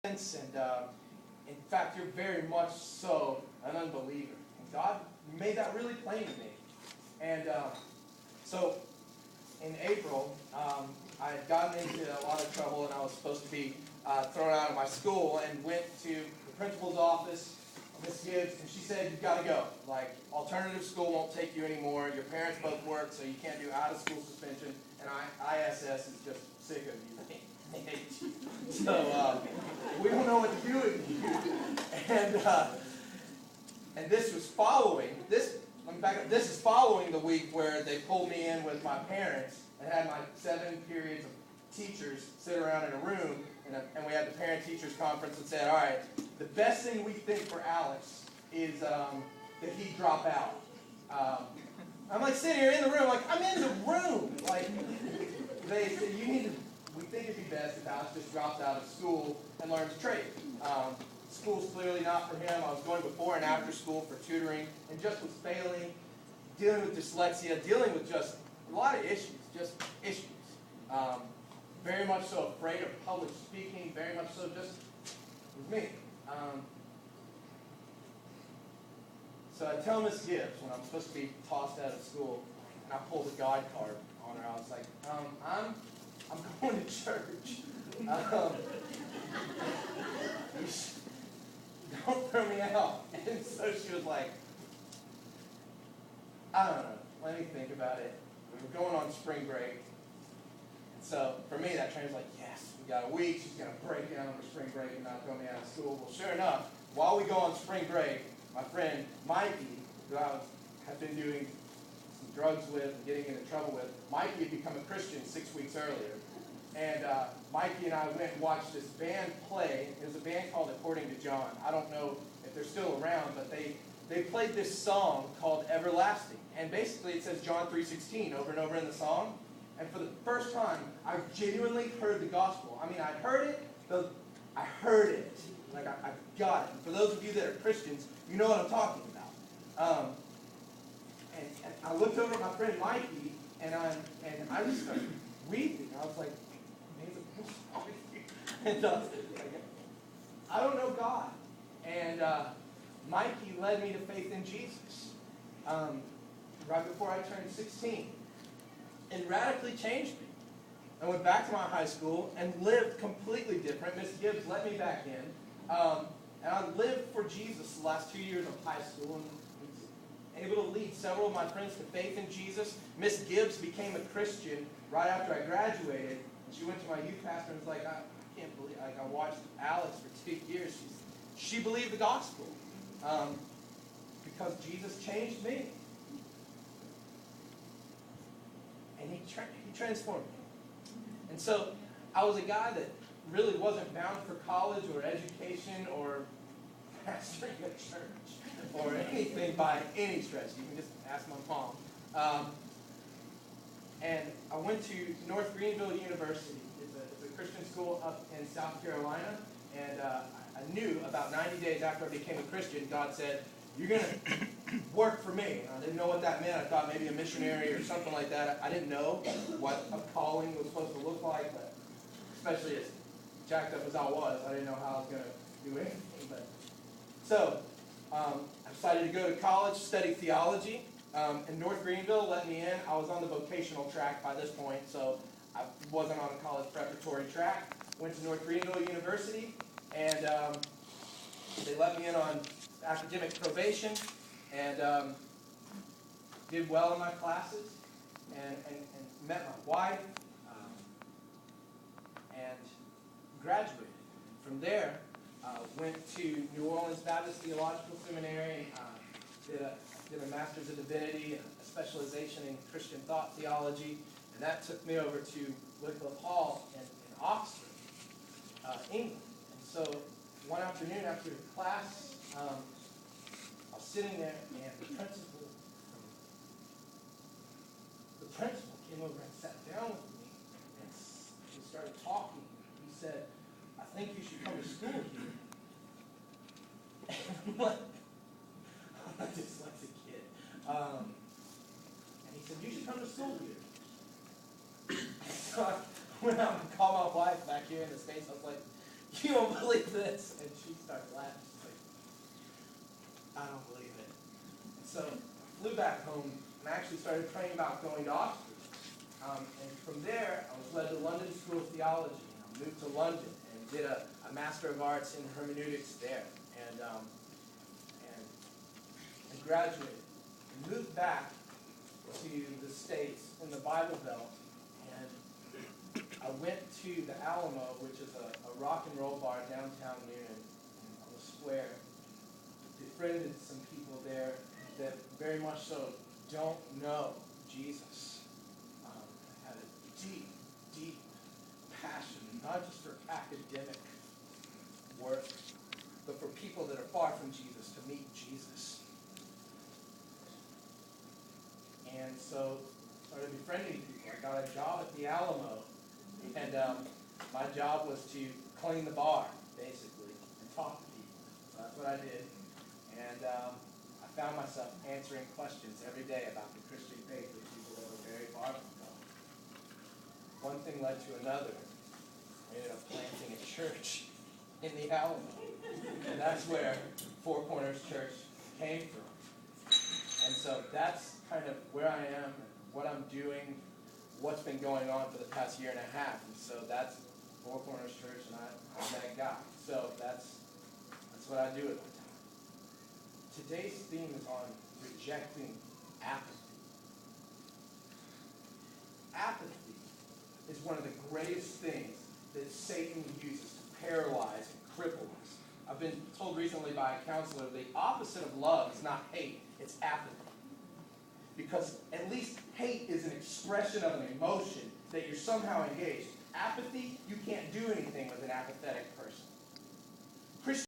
and in fact, you're very much so an unbeliever. And God made that really plain to me. And so in April, I had gotten into a lot of trouble, and I was supposed to be thrown out of my school, and went to the principal's office, Miss Gibbs, and she said, "You've got to go. Like, alternative school won't take you anymore. Your parents both work, so you can't do out-of-school suspension, and ISS is just sick of you. They hate you. So we don't know what to do with you." And this was following this. Let me back up. This is following the week where they pulled me in with my parents and had my 7 periods of teachers sit around in a room, and we had the parent-teachers conference and said, "All right, the best thing we think for Alex is that he drop out." I'm like sitting here in the room, like I'm in the room. Like they said, we think it'd be best if Alex just drops out of school and learns a trade. School's clearly not for him. I was going before and after school for tutoring and just was failing, dealing with dyslexia, dealing with just a lot of issues, just issues. Very much so afraid of public speaking, very much so just with me. So I tell Miss Gibbs when I'm supposed to be tossed out of school, and I pull the God card on her. I was like, I'm going to church. Don't throw me out. And so she was like, I don't know. Let me think about it. We were going on spring break. And so for me, that train's like, yes, we got a week. She's going to break down for spring break and not throw me out of school. Well, sure enough, while we go on spring break, my friend Mikey, who I had been doing some drugs with and getting into trouble with, Mikey had become a Christian 6 weeks earlier. And Mikey and I went and watched this band play. It was a band called According to John. I don't know if they're still around, but they played this song called Everlasting. And basically it says John 3:16 over and over in the song. And for the first time, I genuinely heard the gospel. I mean, I heard it. I heard it. Like, I got it. And for those of you that are Christians, you know what I'm talking about. And I looked over at my friend Mikey, and I just started weeping. I was like, and I don't know God. And Mikey led me to faith in Jesus right before I turned 16. And radically changed me. I went back to my high school and lived completely different. Miss Gibbs let me back in. And I lived for Jesus the last 2 years of high school and was able to lead several of my friends to faith in Jesus. Miss Gibbs became a Christian right after I graduated. And she went to my youth pastor and was like, I can't believe, like, I watched Alex for 2 years. She believed the gospel because Jesus changed me. And he transformed me. And so I was a guy that really wasn't bound for college or education or pastoring a church or anything by any stretch. You can just ask my mom. And I went to North Greenville University. It's a Christian school up in South Carolina. And I knew about 90 days after I became a Christian, God said, "You're going to work for me." I didn't know what that meant. I thought maybe a missionary or something like that. I didn't know what a calling was supposed to look like, but especially as jacked up as I was, I didn't know how I was going to do anything. So I decided to go to college, study theology. And North Greenville let me in. I was on the vocational track by this point, so I wasn't on a college preparatory track. Went to North Greenville University, and they let me in on academic probation, and did well in my classes, and met my wife, and graduated. From there, went to New Orleans Baptist Theological Seminary, did a Master's of Divinity, and a specialization in Christian thought theology, and that took me over to Wycliffe Hall in Oxford, England. And so one afternoon after class, I was sitting there, and the principal came over and sat down with me, and we started talking. He said, "I think you should come to school here." And I'm like, I'm a dyslexic kid. And he said, "You should come to school here." So I went out and called my wife back here in the States. I was like, you won't believe this. And she started laughing. She's like, I don't believe it. So I flew back home and actually started praying about going to Oxford. And from there, I was led to London School of Theology. I moved to London and did a Master of Arts in hermeneutics there. And graduated. And moved back to the States in the Bible Belt. And I went to the Alamo, which is a rock and roll bar downtown Newnan on the square. Befriended some people there that very much so don't know Jesus. Had a deep, deep passion, not just for academic work, but for people that are far from Jesus, to meet Jesus. And so I started befriending people. I got a job at the Alamo, and my job was to clean the bar, basically, and talk to people. So that's what I did. And I found myself answering questions every day about the Christian faith with people that were very far from God. One thing led to another. I ended up planting a church in the Alamo. And that's where Four Corners Church came from. And so that's kind of where I am, what I'm doing, what's been going on for the past year and a half. And so that's Four Corners Church, and I'm that guy. So that's what I do with my time. Today's theme is on rejecting apathy. Apathy is one of the greatest things that Satan uses to paralyze and cripple us. I've been told recently by a counselor the opposite of love is not hate, it's apathy. Because at least hate is an expression of an emotion that you're somehow engaged. Apathy, you can't do anything with an apathetic